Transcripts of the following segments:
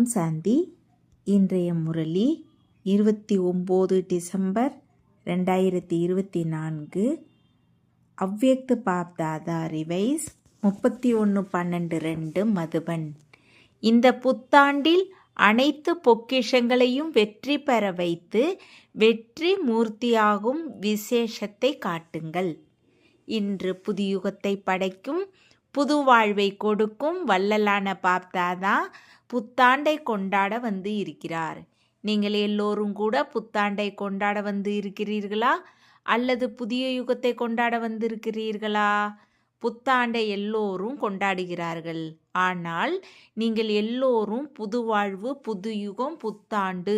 ஓம் சாந்தி. இன்றைய முரளி 29 டிசம்பர் 2024. அவ்யக்த பாப்தாதா ரிவைஸ் 31/12 மதுபன். இந்த புத்தாண்டில் அனைத்து பொக்கிஷங்களையும் வெற்றி பெற வைத்து வெற்றி மூர்த்தியாகும் விசேஷத்தை காட்டுங்கள். இன்று புதுயுகத்தை படைக்கும் புது வாழ்வை கொடுக்கும் வள்ளலான பாப்தாதா புத்தாண்டை கொண்டாட வந்து இருக்கிறார். நீங்கள் எல்லோரும் கூட புத்தாண்டை கொண்டாட வந்து இருக்கிறீர்களா அல்லது புதிய யுகத்தை கொண்டாட வந்திருக்கிறீர்களா? புத்தாண்டை எல்லோரும் கொண்டாடுகிறார்கள். ஆனால் நீங்கள் எல்லோரும் புது வாழ்வு, புது யுகம், புத்தாண்டு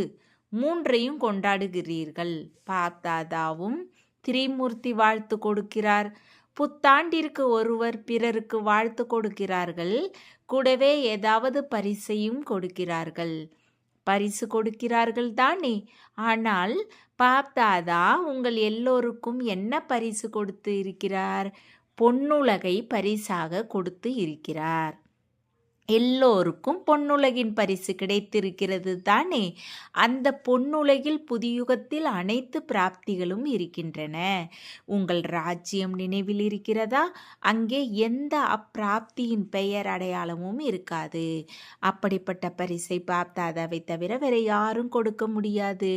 மூன்றையும் கொண்டாடுகிறீர்கள். பாப்தாதாவும் திரிமூர்த்தி வாழ்த்து கொடுக்கிறார். புத்தாண்டிற்கு ஒருவர் பிறருக்கு வாழ்த்து கொடுக்கிறார்கள். கூடவே ஏதாவது பரிசையும் கொடுக்கிறார்கள். பரிசு கொடுக்கிறார்கள் தானே. ஆனால் பாப்தாதா உங்கள் எல்லோருக்கும் என்ன பரிசு கொடுத்து இருக்கிறார்? பொன்னுலகை பரிசாக கொடுத்து இருக்கிறார். எல்லோருக்கும் பொன்னுலகின் பரிசு கிடைத்திருக்கிறது தானே. அந்த பொன்னுலகில் புதியுகத்தில் அனைத்து பிராப்திகளும் இருக்கின்றன. உங்கள் ராஜ்யம் நினைவில் இருக்கிறதா? அங்கே எந்த அப்பிராப்தியின் பெயர் அடையாளமும் இருக்காது. அப்படிப்பட்ட பரிசை பாப்தாதாவை தவிர வேற யாரும் கொடுக்க முடியாது.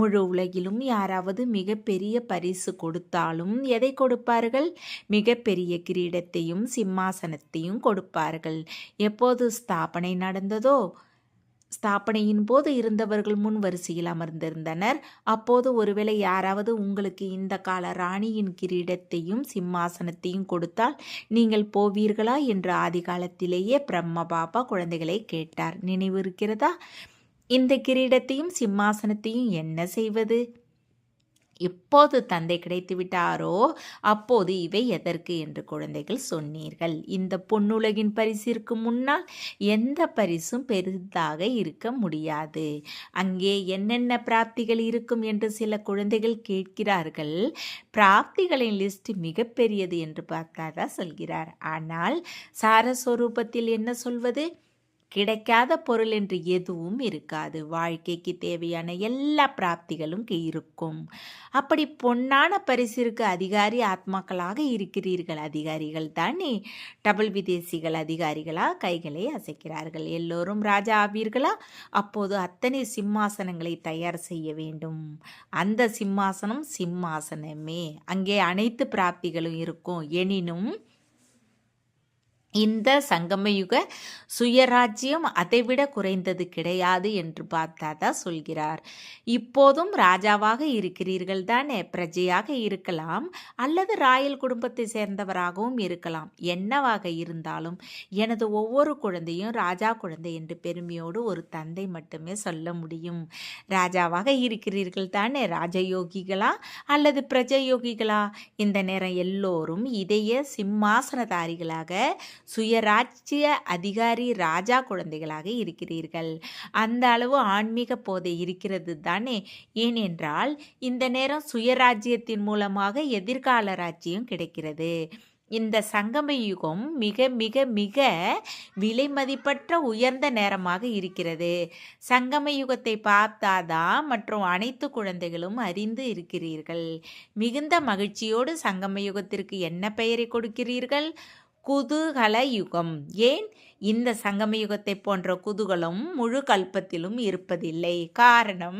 முழு உலகிலும் யாராவது மிகப்பெரிய பரிசு கொடுத்தாலும் எதை கொடுப்பார்கள்? மிகப்பெரிய கிரீடத்தையும் சிம்மாசனத்தையும் கொடுப்பார்கள். எப்போது ஸ்தாபனை நடந்ததோ, ஸ்தாபனையின் போது இருந்தவர்கள் முன் வரிசையில் அமர்ந்திருந்தனர். அப்போது ஒருவேளை யாராவது உங்களுக்கு இந்த கால ராணியின் கிரீடத்தையும் சிம்மாசனத்தையும் கொடுத்தால் நீங்கள் போவீர்களா என்று ஆதி காலத்திலேயே பிரம்ம பாபா குழந்தைகளை கேட்டார். நினைவு இருக்கிறதா? இந்த கிரீடத்தையும் சிம்மாசனத்தையும் என்ன செய்வது? எப்போது தந்தை கிடைத்து விட்டாரோ அப்போது இவை எதற்கு என்று குழந்தைகள் சொன்னீர்கள். இந்த பொன்னுலகின் பரிசிற்கு முன்னால் எந்த பரிசும் பெரிதாக இருக்க முடியாது. அங்கே என்னென்ன பிராப்திகள் இருக்கும் என்று சில குழந்தைகள் கேட்கிறார்கள். பிராப்திகளின் லிஸ்ட் மிகப்பெரியது என்று பார்த்தாதா சொல்கிறார். ஆனால் சாரஸ்வரூபத்தில் என்ன சொல்வது? கிடைக்காத பொருள் என்று எதுவும் இருக்காது. வாழ்க்கைக்கு தேவையான எல்லா பிராப்திகளும் இருக்கும். அப்படி பொன்னான பரிசிற்கு அதிகாரி ஆத்மாக்களாக இருக்கிறீர்கள். அதிகாரிகள் தானே. டபுள் விதேசிகள் அதிகாரிகளா? கைகளை அசைக்கிறார்கள். எல்லோரும் ராஜா ஆவீர்களா? அப்போது அத்தனை சிம்மாசனங்களை தயார் செய்ய வேண்டும். அந்த சிம்மாசனம் சிம்மாசனமே. அங்கே அனைத்து பிராப்திகளும் இருக்கும். எனினும் இந்த சங்கமயுக சுயராஜ்யம் அதைவிட குறைந்தது கிடையாது என்று பாப்தாதா சொல்கிறார். இப்போதும் ராஜாவாக இருக்கிறீர்கள் தானே. பிரஜையாக இருக்கலாம் அல்லது ராயல் குடும்பத்தை சேர்ந்தவராகவும் இருக்கலாம். என்னவாக இருந்தாலும் எனது ஒவ்வொரு குழந்தையும் ராஜா குழந்தை என்று பெருமையோடு ஒரு தந்தை மட்டுமே சொல்ல முடியும். ராஜாவாக இருக்கிறீர்கள் தானே. ராஜயோகிகளா அல்லது பிரஜயோகிகளா? இந்த நேரம் எல்லோரும் இதய சிம்மாசனதாரிகளாக சுயராஜ்ய அதிகாரி ராஜா குழந்தைகளாக இருக்கிறீர்கள். அந்த அளவு ஆன்மீக போதை இருக்கிறது தானே. ஏனென்றால் இந்த நேரம் சுயராஜ்யத்தின் மூலமாக எதிர்கால ராஜ்யம் கிடைக்கிறது. இந்த சங்கம யுகம் மிக மிக மிக விலை மதிப்பற்ற உயர்ந்த நேரமாக இருக்கிறது. சங்கம யுகத்தை பாப்தாதா மற்றும் அனைத்து குழந்தைகளும் அறிந்து இருக்கிறீர்கள். மிகுந்த மகிழ்ச்சியோடு சங்கம யுகத்திற்கு என்ன பெயரை கொடுக்கிறீர்கள்? குதூகல யுகம். ஏன்? இந்த சங்கம யுகத்தை போன்ற குதூகலம் முழு கல்பத்திலும் இருப்பதில்லை. காரணம்,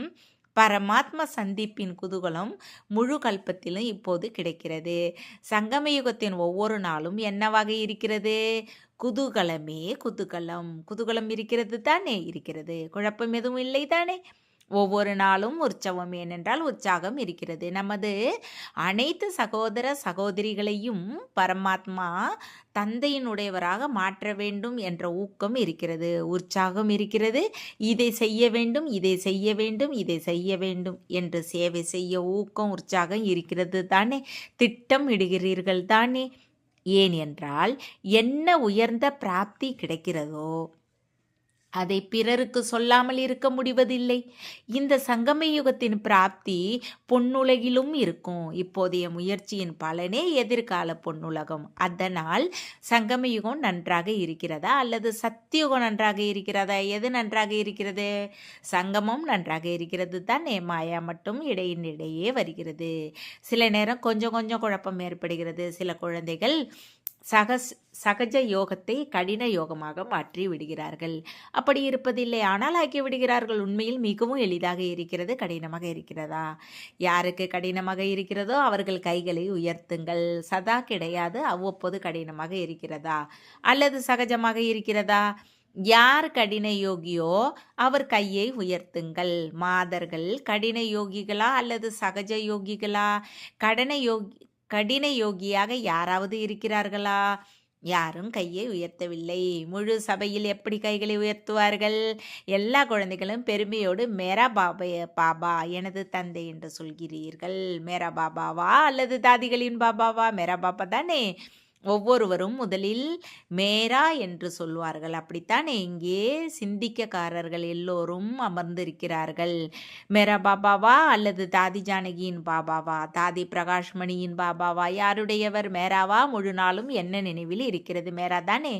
பரமாத்மா சந்திப்பின் குதூகலம் முழு கல்பத்திலும் இப்போது கிடைக்கிறது. சங்கம யுகத்தின் ஒவ்வொரு நாளும் என்னவாக இருக்கிறது? குதூகலமே குதூகலம். குதூகலம் இருக்கிறது தானே. இருக்கிறது. குழப்பம் எதுவும் இல்லை தானே. ஒவ்வொரு நாளும் உற்சவம். ஏனென்றால் உற்சாகம் இருக்கிறது. நமது அனைத்து சகோதர சகோதரிகளையும் பரமாத்மா தந்தையினுடையவராக மாற்ற வேண்டும் என்ற ஊக்கம் இருக்கிறது. உற்சாகம் இருக்கிறது. இதை செய்ய வேண்டும், இதை செய்ய வேண்டும், இதை செய்ய வேண்டும் என்று சேவை செய்ய ஊக்கம் உற்சாகம் இருக்கிறது தானே. திட்டம் இடுகிறீர்கள் தானே. ஏன் என்றால் என்ன உயர்ந்த பிராப்தி கிடைக்கிறதோ அதை பிறருக்கு சொல்லாமல் இருக்க முடிவதில்லை. இந்த சங்கம யுகத்தின் பிராப்தி பொன்னுலகிலும் இருக்கும். இப்போதைய முயற்சியின் பலனே எதிர்கால பொன்னுலகம். அதனால் சங்கம யுகம் நன்றாக இருக்கிறதா அல்லது சத்தியுகம் நன்றாக இருக்கிறதா? எது நன்றாக இருக்கிறது? சங்கமம் நன்றாக இருக்கிறது தானே. மாயா மட்டும் இடையிடையே வருகிறது. சில நேரம் கொஞ்சம் கொஞ்சம் குழப்பம் ஏற்படுகிறது. சில குழந்தைகள் சகஜ யோகத்தை கடின யோகமாக மாற்றி விடுகிறார்கள். அப்படி இருப்பதில்லை, ஆனால் ஆக்கி விடுகிறார்கள். உண்மையில் மிகவும் எளிதாக இருக்கிறது. கடினமாக இருக்கிறதா? யாருக்கு கடினமாக இருக்கிறதோ அவர்கள் கைகளை உயர்த்துங்கள். சதா கிடையாது, அவ்வப்போது கடினமாக இருக்கிறதா அல்லது சகஜமாக இருக்கிறதா? யார் கடின யோகியோ அவர் கையை உயர்த்துங்கள். மாதர்கள் கடின யோகிகளா அல்லது சகஜ யோகிகளா? கடின யோகியாக யாராவது இருக்கிறார்களா? யாரும் கையை உயர்த்தவில்லை. முழு சபையில் எப்படி கைகளை உயர்த்துவார்கள்? எல்லா குழந்தைகளும் பெருமையோடு மேரா பாபா எனது தந்தை என்று சொல்கிறீர்கள். மேரா பாபாவா அல்லது தாதிகளின் பாபாவா? மேரா பாபா தானே. ஒவ்வொருவரும் முதலில் மேரா என்று சொல்வார்கள். அப்படித்தானே இங்கே சிந்திக்கக்காரர்கள் எல்லோரும் அமர்ந்திருக்கிறார்கள். மேரா பாபாவா அல்லது தாதி ஜானகியின் பாபாவா? தாதி பிரகாஷ்மணியின் பாபாவா? யாருடையவர்? மேராவா? முழு நாளும் என்ன நினைவில் இருக்கிறது? மேரா தானே.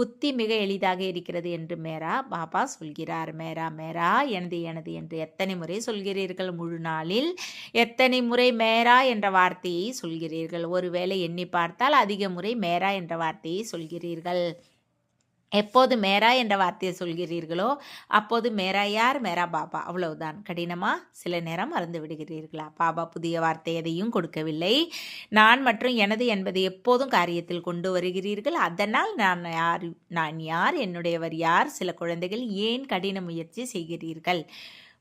உத்தி மிக எளிதாக இருக்கிறது என்று மேரா பாபா சொல்கிறார். மேரா மேரா எனது எனது என்று எத்தனை முறை சொல்கிறீர்கள்? முழு நாளில் எத்தனை முறை மேரா என்ற வார்த்தையை சொல்கிறீர்கள்? ஒருவேளை எண்ணி பார்த்தால் அதிக முறை மேரா என்ற வார்த்தையை சொல்கிறீர்கள். எப்போது மேரா என்ற வார்த்தையை சொல்கிறீர்களோ அப்போது மேரா யார்? மேரா பாபா. அவ்வளவுதான். கடினமா? சில நேரம் மறந்து விடுகிறீர்களா? பாபா புதிய வார்த்தை எதையும் கொடுக்கவில்லை. நான் மற்றும் எனது என்பதை எப்போதும் காரியத்தில் கொண்டு வருகிறீர்கள். அதனால் நான் யார், என்னுடையவர் யார்? சில குழந்தைகள் ஏன் கடின முயற்சி செய்கிறீர்கள்?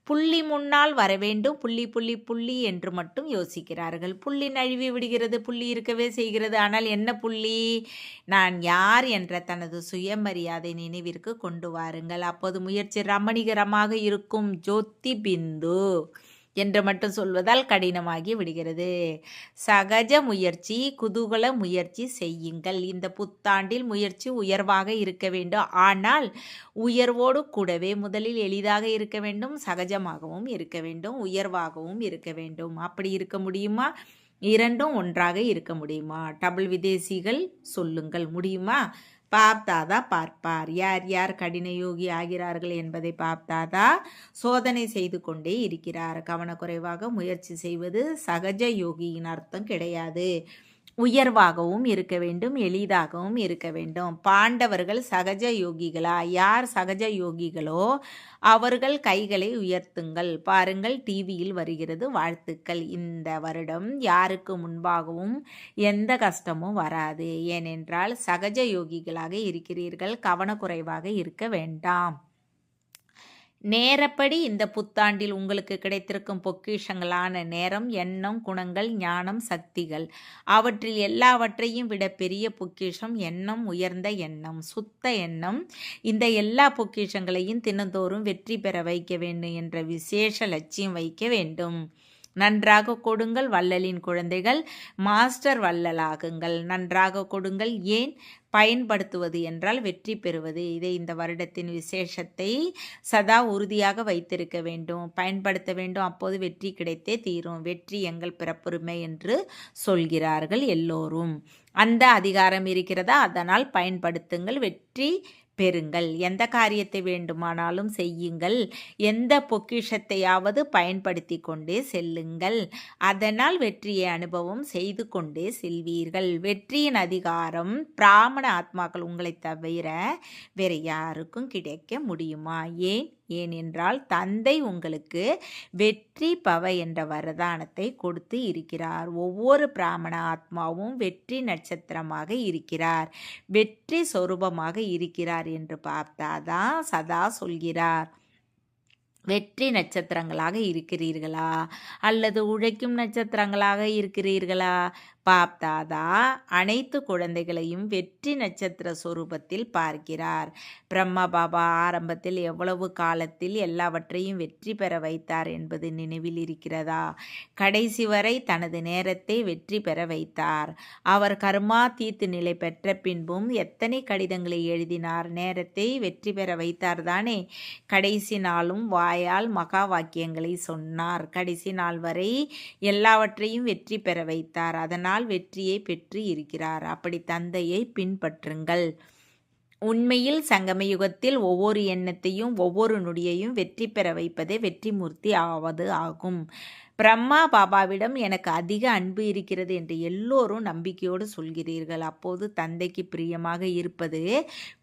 புள்ளி முன்னால் வர வேண்டும், புள்ளி புள்ளி புள்ளி என்று மட்டும் யோசிக்கிறார்கள். புள்ளி நழுவி விடுகிறது, புள்ளி இருக்கவே செய்கிறது. ஆனால் என்ன புள்ளி? நான் யார் என்ற தனது சுயமரியாதை நினைவிற்கு கொண்டு வாருங்கள். அப்போது முயற்சி ரமணிகரமாக இருக்கும். ஜோதி பிந்து என்று மட்டும் சொல்வதால் கடினமாகி விடுகிறது. சகஜ முயற்சி, குதூகல முயற்சி செய்யுங்கள். இந்த புத்தாண்டில் முயற்சி உயர்வாக இருக்க வேண்டும். ஆனால் உயர்வோடு கூடவே முதலில் எளிதாக இருக்க வேண்டும், சகஜமாகவும் இருக்க வேண்டும், உயர்வாகவும் இருக்க வேண்டும். அப்படி இருக்க முடியுமா? இரண்டும் ஒன்றாக இருக்க முடியுமா? டபுள் விதேசிகள் சொல்லுங்கள், முடியுமா? பாப்தாதா பார்ப்பார். யார் யார் கடின யோகி ஆகிறார்கள் என்பதை பாப்தாதா சோதனை செய்து கொண்டே இருக்கிறார். கவனக்குறைவாக முயற்சி செய்வது சகஜ யோகியின் அர்த்தம் கிடையாது. உயர்வாகவும் இருக்க வேண்டும், எளிதாகவும் இருக்க வேண்டும். பாண்டவர்கள் சகஜ யோகிகளா? யார் சகஜ யோகிகளோ அவர்கள் கைகளை உயர்த்துங்கள். பாருங்கள், டிவியில் வருகிறது. வாழ்த்துக்கள். இந்த வருடம் யாருக்கு முன்பாகவும் எந்த கஷ்டமும் வராது. ஏனென்றால் சகஜ யோகிகளாக இருக்கிறீர்கள். கவனக்குறைவாக இருக்க வேண்டாம். நேரப்படி இந்த புத்தாண்டில் உங்களுக்கு கிடைத்திருக்கும் பொக்கிஷங்களான நேரம், எண்ணம், குணங்கள், ஞானம், சக்திகள், அவற்றில் எல்லாவற்றையும் விட பெரிய பொக்கிஷம் எண்ணம். உயர்ந்த எண்ணம், சுத்த எண்ணம். இந்த எல்லா பொக்கிஷங்களையும் தினந்தோறும் வெற்றி பெற வைக்க வேண்டும் என்ற விசேஷ லட்சியம் வைக்க வேண்டும். நன்றாக கொடுங்கள் வள்ளலின் குழந்தைகள், மாஸ்டர் வள்ளலாகுங்கள். நன்றாக கொடுங்கள். ஏன்? பயன்படுத்துவது என்றால் வெற்றி பெறுவது. இதை இந்த வருடத்தின் விசேஷத்தை சதா உறுதியாக வைத்திருக்க வேண்டும், பயன்படுத்த வேண்டும். அப்போது வெற்றி கிடைத்தே தீரும். வெற்றி எங்கள் பிறப்புரிமை என்று சொல்கிறார்கள் எல்லோரும். அந்த அதிகாரம் இருக்கிறதா? அதனால் பயன்படுத்துங்கள், வெற்றி பெறுங்கள். எந்த காரியத்தை வேண்டுமானாலும் செய்யுங்கள். எந்த பொக்கிஷத்தையாவது பயன்படுத்தி கொண்டே செல்லுங்கள். அதனால் வெற்றியை அனுபவம் செய்து கொண்டே செல்வீர்கள். வெற்றியின் அதிகாரம் பிராமண ஆத்மாக்கள் உங்களை தவிர வேறு யாருக்கும் கிடைக்க முடியுமா? ஏனென்றால் தந்தை உங்களுக்கு வெற்றி பவ என்ற வரதானத்தை கொடுத்து இருக்கிறார். ஒவ்வொரு பிராமண ஆத்மாவும் வெற்றி நட்சத்திரமாக இருக்கிறார், வெற்றி சொரூபமாக இருக்கிறார் என்று பார்த்தாதான் சதா சொல்கிறார். வெற்றி நட்சத்திரங்களாக இருக்கிறீர்களா அல்லது உழைக்கும் நட்சத்திரங்களாக இருக்கிறீர்களா? பாப்தாதா அனைத்து குழந்தைகளையும் வெற்றி நட்சத்திர சொரூபத்தில் பார்க்கிறார். பிரம்மா பாபா ஆரம்பத்தில் எவ்வளவு காலத்தில் எல்லாவற்றையும் வெற்றி பெற வைத்தார் என்பது நினைவில் இருக்கிறதா? கடைசி வரை தனது நேரத்தை வெற்றி பெற வைத்தார். அவர் கர்மா தீத்து நிலை பெற்ற பின்பும் எத்தனை கடிதங்களை எழுதினார்? நேரத்தை வெற்றி பெற வைத்தார் தானே. கடைசி நாளும் வாயால் மகா வாக்கியங்களை சொன்னார். கடைசி நாள் வரை எல்லாவற்றையும் வெற்றி பெற வைத்தார். அதனால் வெற்றியை பெற்று இருக்கிறார். அப்படி தந்தையை பின்பற்றுங்கள். உண்மையில் சங்கம யுகத்தில் ஒவ்வொரு எண்ணத்தையும் ஒவ்வொரு நொடியையும் வெற்றி பெற வைப்பதே வெற்றி மூர்த்தி ஆவது ஆகும். பிரம்மா பாபாவிடம் எனக்கு அதிக அன்பு இருக்கிறது என்று எல்லோரும் நம்பிக்கையோடு சொல்கிறீர்கள். அப்போது தந்தைக்கு பிரியமாக இருப்பது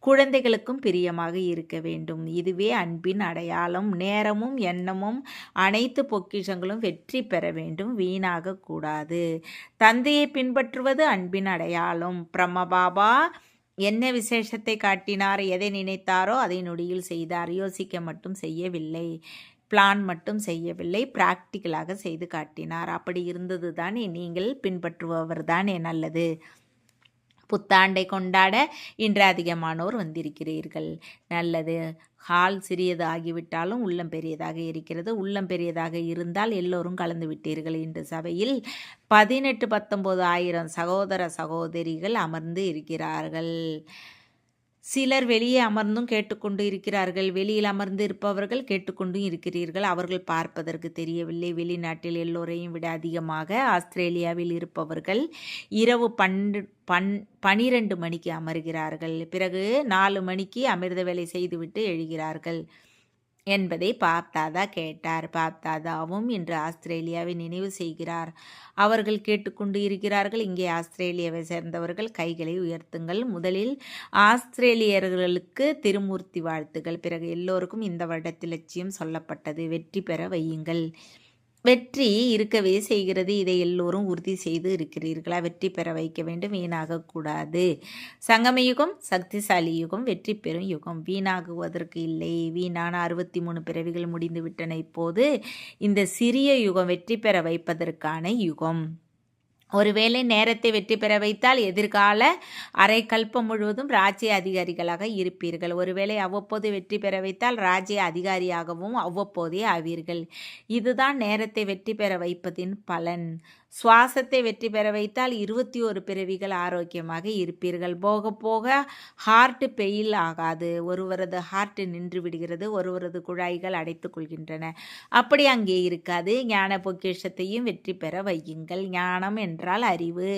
குழந்தைகளுக்கும் பிரியமாக இருக்க வேண்டும். இதுவே அன்பின் அடையாளம். நேரமும் எண்ணமும் அனைத்து பொக்கிஷங்களும் வெற்றி பெற வேண்டும், வீணாக கூடாது. தந்தையை பின்பற்றுவது அன்பின் அடையாளம். பிரம்மா பாபா என்ன விசேஷத்தை காட்டினார்? எதை நினைத்தாரோ அதை நொடியில் செய்தார். யோசிக்க மட்டும் செய்யவில்லை, பிளான் மட்டும் செய்யவில்லை, பிராக்டிக்கலாக செய்து காட்டினார். அப்படி இருந்தது தானே நீங்கள் பின்பற்றுபவர் தானே நல்லது. புத்தாண்டை கொண்டாட இன்று அதிகமானோர் வந்திருக்கிறீர்கள். நல்லது. ஹால் சிறியது ஆகிவிட்டாலும் உள்ளம் பெரியதாக இருக்கிறது. உள்ளம் பெரியதாக இருந்தால் எல்லோரும் கலந்து விட்டீர்கள். இன்று சபையில் 18-19 சகோதர சகோதரிகள் அமர்ந்து இருக்கிறார்கள். சிலர் வெளியே அமர்ந்தும் கேட்டுக்கொண்டு இருக்கிறார்கள். வெளியில் அமர்ந்து இருப்பவர்கள் கேட்டுக்கொண்டும் இருக்கிறீர்கள். அவர்கள் பார்ப்பதற்கு தெரியவில்லை. வெளிநாட்டில் எல்லோரையும் விட அதிகமாக ஆஸ்திரேலியாவில் இருப்பவர்கள் இரவு 12 மணிக்கு அமர்கிறார்கள். பிறகு 4 மணிக்கு அமிர்த வேலை செய்துவிட்டு எழுகிறார்கள் என்பதை பாப்தாதா கேட்டார். பாப்தாதாவும் இன்று ஆஸ்திரேலியாவை நினைவு செய்கிறார். அவர்கள் கேட்டுக்கொண்டு இருக்கிறார்கள். இங்கே ஆஸ்திரேலியாவை சேர்ந்தவர்கள் கைகளை உயர்த்துங்கள். முதலில் ஆஸ்திரேலியர்களுக்கு திருமூர்த்தி வாழ்த்துகள். பிறகு எல்லோருக்கும் இந்த வருடத்தில் லட்சியம் சொல்லப்பட்டது. வெற்றி பெற வையுங்கள். வெற்றி இருக்கவே செய்கிறது. இதை எல்லோரும் உறுதி செய்து இருக்கிறீர்களா? வெற்றி பெற வைக்க வேண்டும், வீணாகக்கூடாது. சங்கம யுகம் சக்திசாலி யுகம், வெற்றி பெறும் யுகம், வீணாகுவதற்கு இல்லை. வீணான 63 பிறவிகள் முடிந்துவிட்டன. இப்போது இந்த சிறிய யுகம் வெற்றி பெற வைப்பதற்கான யுகம். ஒருவேளை நேரத்தை வெற்றி பெற வைத்தால் எதிர்கால அரை கல்பம் முழுவதும் ராஜ்ய அதிகாரிகளாக இருப்பீர்கள். ஒருவேளை அவ்வப்போது வெற்றி பெற வைத்தால் ராஜ்ய அதிகாரியாகவும் அவ்வப்போதே ஆவீர்கள். இதுதான் நேரத்தை வெற்றி பெற வைப்பதின் பலன். சுவாசத்தை வெற்றி பெற வைத்தால் 21 பிறவிகள் ஆரோக்கியமாக இருப்பீர்கள். போக போக ஹார்ட் பெயில் ஆகாது. ஒருவரது ஹார்ட் நின்று விடுகிறது, ஒருவரது குழாய்கள் அடைத்துக் கொள்கின்றன. அப்படி அங்கே இருக்காது. ஞான பொக்கிஷத்தையும் வெற்றி பெற வையுங்கள். ஞானம் என்றால் அறிவு.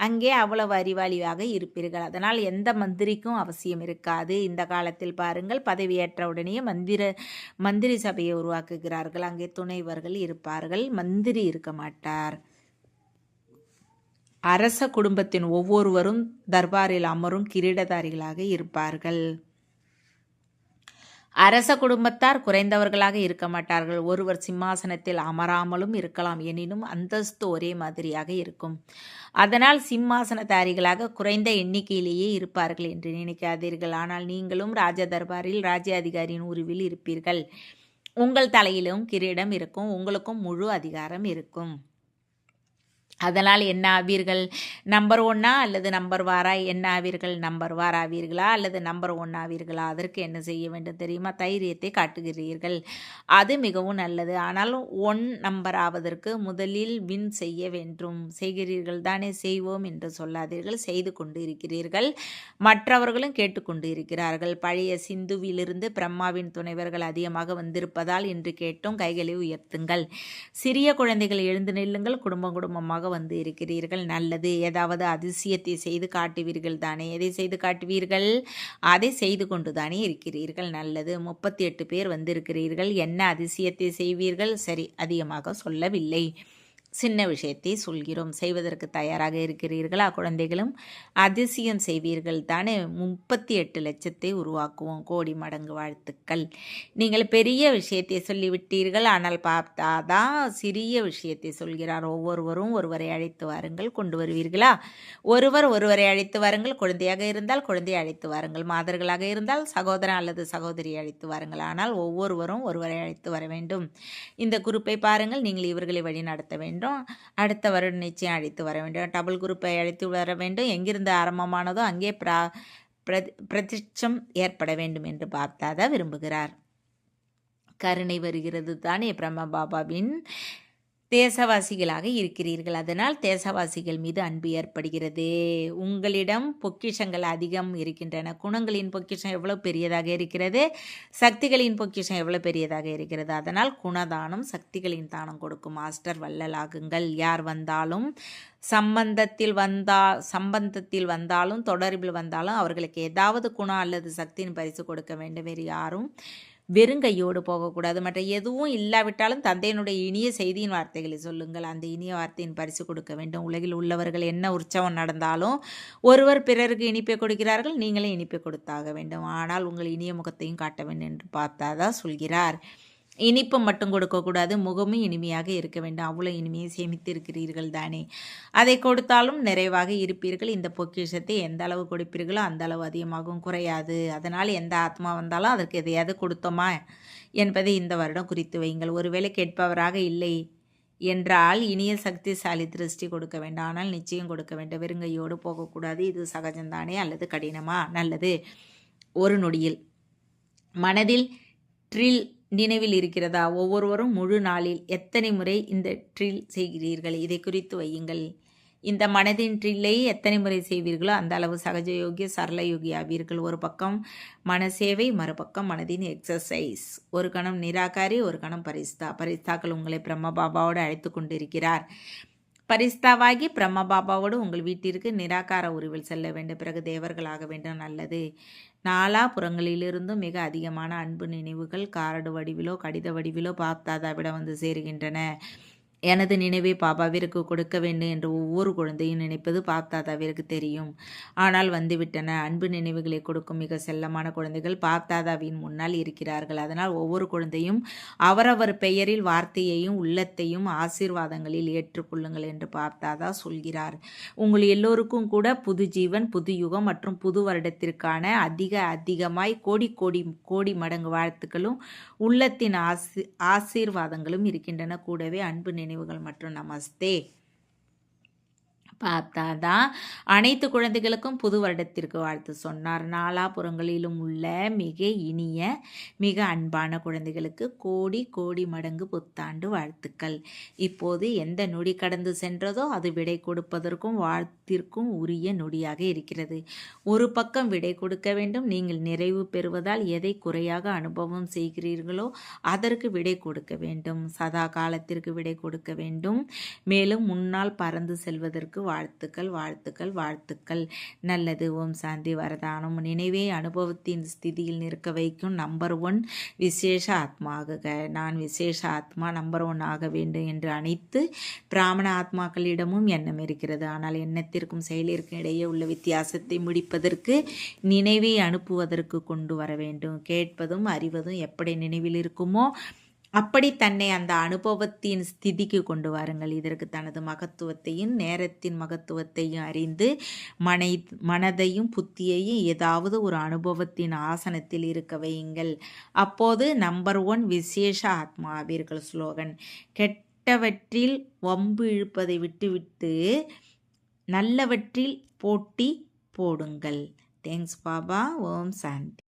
அங்கே அவ்வளவு அறிவாளியாக இருப்பீர்கள். அதனால் எந்த மந்திரிக்கும் அவசியம் இருக்காது. இந்த காலத்தில் பாருங்கள், பதவியேற்ற உடனே மந்திரி சபையை உருவாக்குகிறார்கள். அங்கே துணைவர்கள் இருப்பார்கள், மந்திரி இருக்க மாட்டார். அரச குடும்பத்தின் ஒவ்வொருவரும் தர்பாரில் அமரும் கிரீடதாரிகளாக இருப்பார்கள். அரச குடும்பத்தார் குறைந்தவர்களாக இருக்க மாட்டார்கள். ஒருவர் சிம்மாசனத்தில் அமராமலும் இருக்கலாம். எனினும் அந்தஸ்து ஒரே மாதிரியாக இருக்கும். அதனால் சிம்மாசனதாரிகளாக குறைந்த எண்ணிக்கையிலேயே இருப்பார்கள் என்று நினைக்காதீர்கள். ஆனால் நீங்களும் ராஜ தர்பாரில் ராஜ்ய அதிகாரியின் உருவில் இருப்பீர்கள். உங்கள் தலையிலும் கிரீடம் இருக்கும். உங்களுக்கும் முழு அதிகாரம் இருக்கும். அதனால் என்ன ஆவீர்கள்? நம்பர் 1 அல்லது நம்பர் வாரா என்ன ஆவீர்கள்? நம்பர் வார் ஆவீர்களா அல்லது நம்பர் 1 ஆவீர்களா? அதற்கு என்ன செய்ய வேண்டும் தெரியுமா? தைரியத்தை காட்டுகிறீர்கள். அது மிகவும் நல்லது. ஆனால் 1 நம்பர் ஆவதற்கு முதலில் வின் செய்ய வேண்டும். செய்கிறீர்கள் தானே? செய்வோம் என்று சொல்லாதீர்கள். செய்து கொண்டு இருக்கிறீர்கள். மற்றவர்களும் கேட்டுக்கொண்டு இருக்கிறார்கள். பழைய சிந்துவிலிருந்து பிரம்மாவின் துணைவர்கள் அதிகமாக வந்திருப்பதால் என்று கேட்டும் கைகளை உயர்த்துங்கள். சிறிய குழந்தைகள் எழுந்து நில்லுங்கள். குடும்பம் குடும்பமாக வந்து இருக்கிறீர்கள். நல்லது. ஏதாவது அதிசயத்தை செய்து காட்டுவீர்கள் தானே? எதை செய்து காட்டுவீர்கள்? அதை செய்து கொண்டு தானே இருக்கிறீர்கள். நல்லது. 38 பேர் வந்திருக்கிறீர்கள். என்ன அதிசயத்தை செய்வீர்கள்? சரி, அதிகமாக சொல்லவில்லை, சின்ன விஷயத்தை சொல்கிறோம். செய்வதற்கு தயாராக இருக்கிறீர்களா? குழந்தைகளும் அதிசயம் செய்வீர்கள் தானே? 38 லட்சத்தை உருவாக்குவோம். கோடி மடங்கு வாழ்த்துக்கள். நீங்கள் பெரிய விஷயத்தை சொல்லிவிட்டீர்கள். ஆனால் பார்த்தா சிறிய விஷயத்தை சொல்கிறார். ஒவ்வொருவரும் ஒருவரை அழைத்து வாருங்கள். கொண்டு வருவீர்களா? ஒருவரை அழைத்து வாருங்கள். குழந்தையாக இருந்தால் குழந்தையை அழைத்து வாருங்கள். மாதர்களாக இருந்தால் சகோதரன் அல்லது சகோதரியை அழைத்து வாருங்கள். ஆனால் ஒவ்வொருவரும் ஒருவரை அழைத்து வர வேண்டும். இந்த குரூப்பை பாருங்கள். நீங்கள் இவர்களை வழி நடத்த வேண்டும். வேண்டும். அடுத்த வருடம் நிச்சயம் அழைத்து வர வேண்டும். டபுள் குரூப்பை அழைத்து வர வேண்டும். எங்கிருந்து ஆரம்பமானதோ அங்கே பிரதிஷ்டம் ஏற்பட வேண்டும் என்று பார்த்தாதா விரும்புகிறார். கருணை வருகிறது தானே பிரம்ம பாபாவின் தேசவாசிகளாக இருக்கிறீர்கள். அதனால் தேசவாசிகள் மீது அன்பு ஏற்படுகிறது. உங்களிடம் பொக்கிஷங்கள் அதிகம் இருக்கின்றன. குணங்களின் பொக்கிஷம் எவ்வளோ பெரியதாக இருக்கிறது, சக்திகளின் பொக்கிஷம் எவ்வளோ பெரியதாக இருக்கிறது. அதனால் குணதானம் சக்திகளின் தானம் கொடுக்கும் மாஸ்டர் வள்ளலாகுங்கள். யார் வந்தாலும் சம்பந்தத்தில் வந்தாலும் தொடர்பில் வந்தாலும் அவர்களுக்கு ஏதாவது குணம் அல்லது சக்தியின் பரிசு கொடுக்க வேண்டும். வேறு யாரும் வெறுங்கையோடு போகக்கூடாது. மற்ற எதுவும் இல்லாவிட்டாலும் தந்தையினுடைய இனிய செய்தியின் வார்த்தைகளை சொல்லுங்கள். அந்த இனிய வார்த்தையின் பரிசு கொடுக்க வேண்டும். உலகில் உள்ளவர்கள் என்ன உற்சவம் நடந்தாலும் ஒருவர் பிறருக்கு இனிப்பை கொடுக்கிறார்கள், நீங்களே இனிப்பை கொடுத்தாக வேண்டும். ஆனால் உங்கள் இனிய முகத்தையும் காட்ட வேண்டும் என்று பார்த்தாதான் சொல்கிறார். இனிப்பு மட்டும் கொடுக்கக்கூடாது, முகமும் இனிமையாக இருக்க வேண்டும். அவ்வளோ இனிமையை சேமித்து இருக்கிறீர்கள் தானே. அதை கொடுத்தாலும் நிறைவாக இருப்பீர்கள். இந்த பொக்கிஷத்தை எந்த அளவு கொடுப்பீர்களோ அந்த அளவு அதிகமாகவும் குறையாது. அதனால் எந்த ஆத்மா வந்தாலும் அதற்கு எதையாவது கொடுத்தோமா என்பதை இந்த வருடம் குறித்து வையுங்கள். ஒருவேளை கேட்பவராக இல்லை என்றால் இனிய சக்திசாலி திருஷ்டி கொடுக்க வேண்டும். ஆனால் நிச்சயம் கொடுக்க வேண்டும். வெறுங்கையோடு போகக்கூடாது. இது சகஜம்தானே அல்லது கடினமா? நல்லது. ஒரு நொடியில் மனதில் ட்ரில் நினைவில் இருக்கிறதா? ஒவ்வொருவரும் முழு நாளில் எத்தனை முறை இந்த ட்ரில் செய்கிறீர்கள்? இதை குறித்து வையுங்கள். இந்த மனதின் ட்ரில்லை எத்தனை முறை செய்வீர்களோ அந்த அளவு சகஜ யோகிய சரள யோகி ஆவீர்கள். ஒரு பக்கம் மனசேவை, மறுபக்கம் மனதின் எக்ஸசைஸ். ஒரு கணம் நிராகாரி, ஒரு கணம் பரிஸ்தாக்கள் உங்களை பிரம்ம பாபாவோடு அழைத்து கொண்டிருக்கிறார். பரிஸ்தாவாகி பிரம்ம பாபாவோடு உங்கள் வீட்டிற்கு நிராகார உருவில் செல்ல வேண்டும். பிறகு தேவர்களாக வேண்டும். நல்லது. நாலாபுறங்களிலிருந்தும் மிக அதிகமான அன்பு நினைவுகள் காரடு வடிவிலோ கடித வடிவிலோ பாப்தாதாவிடம் வந்து சேருகின்றன. எனது நினைவை பாபாவிற்கு கொடுக்க வேண்டும் என்று ஒவ்வொரு குழந்தையும் நினைப்பது பாப்தாதாவிற்கு தெரியும். ஆனால் வந்துவிட்டன. அன்பு நினைவுகளை கொடுக்கும் மிக செல்லமான குழந்தைகள் பாப்தாதாவின் முன்னால் இருக்கிறார்கள். அதனால் ஒவ்வொரு குழந்தையும் அவரவர் பெயரில் வார்த்தையையும் உள்ளத்தையும் ஆசீர்வாதங்களில் ஏற்றுக்கொள்ளுங்கள் என்று பாப்தாதா சொல்கிறார். உங்கள் எல்லோருக்கும் கூட புது ஜீவன், புது யுகம் மற்றும் புது வருடத்திற்கான அதிகமாய் கோடி மடங்கு வாழ்த்துக்களும் உள்ளத்தின் ஆசீர்வாதங்களும் இருக்கின்றன. கூடவே அன்பு நினைவுகள் மற்றும் நமஸ்தே. பார்த்தாதா அனைத்து குழந்தைகளுக்கும் புது வருடத்திற்கு வாழ்த்து சொன்னார். நாலாபுறங்களிலும் உள்ள மிக இனிய மிக அன்பான குழந்தைகளுக்கு கோடி மடங்கு புத்தாண்டு வாழ்த்துக்கள். இப்போது எந்த நொடி கடந்து சென்றதோ அது விடை கொடுப்பதற்கும் வாழ்த்திற்கும் உரிய நொடியாக இருக்கிறது. ஒரு பக்கம் விடை கொடுக்க வேண்டும். நீங்கள் நிறைவு பெறுவதால் எதை குறையாக அனுபவம் செய்கிறீர்களோ அதற்கு விடை கொடுக்க வேண்டும். சதா காலத்திற்கு விடை கொடுக்க வேண்டும். மேலும் முன்னால் பறந்து செல்வதற்கு வாழ்த்துக்கள். நல்லது. ஓம் சாந்தி. வரதானம். நினைவே அனுபவத்தின் ஸ்திதியில் நிற்க வைக்கும் நம்பர் 1 விசேஷ ஆத்மாகுக. நான் விசேஷ ஆத்மா நம்பர் 1 ஆக வேண்டும் என்று அனைத்து பிராமண ஆத்மாக்களிடமும் எண்ணம் இருக்கிறது. ஆனால் எண்ணத்திற்கும் செயலிற்கும் இடையே உள்ள வித்தியாசத்தை முடிப்பதற்கு நினைவை அனுப்புவதற்கு கொண்டு வர வேண்டும். கேட்பதும் அறிவதும் எப்படி நினைவில் இருக்குமோ அப்படி தன்னை அந்த அனுபவத்தின் ஸ்திதிக்கு கொண்டு வாருங்கள். இதற்கு தனது மகத்துவத்தையும் நேரத்தின் மகத்துவத்தையும் அறிந்து மனதையும் புத்தியையும் ஏதாவது ஒரு அனுபவத்தின் ஆசனத்தில் இருக்க வையுங்கள். அப்போது நம்பர் 1 விசேஷ ஆத்மா ஆவீர்கள். ஸ்லோகன். கெட்டவற்றில் வம்பு இழுப்பதை விட்டுவிட்டு நல்லவற்றில் போட்டி போடுங்கள். தேங்க்ஸ் பாபா. ஓம் சாந்தி.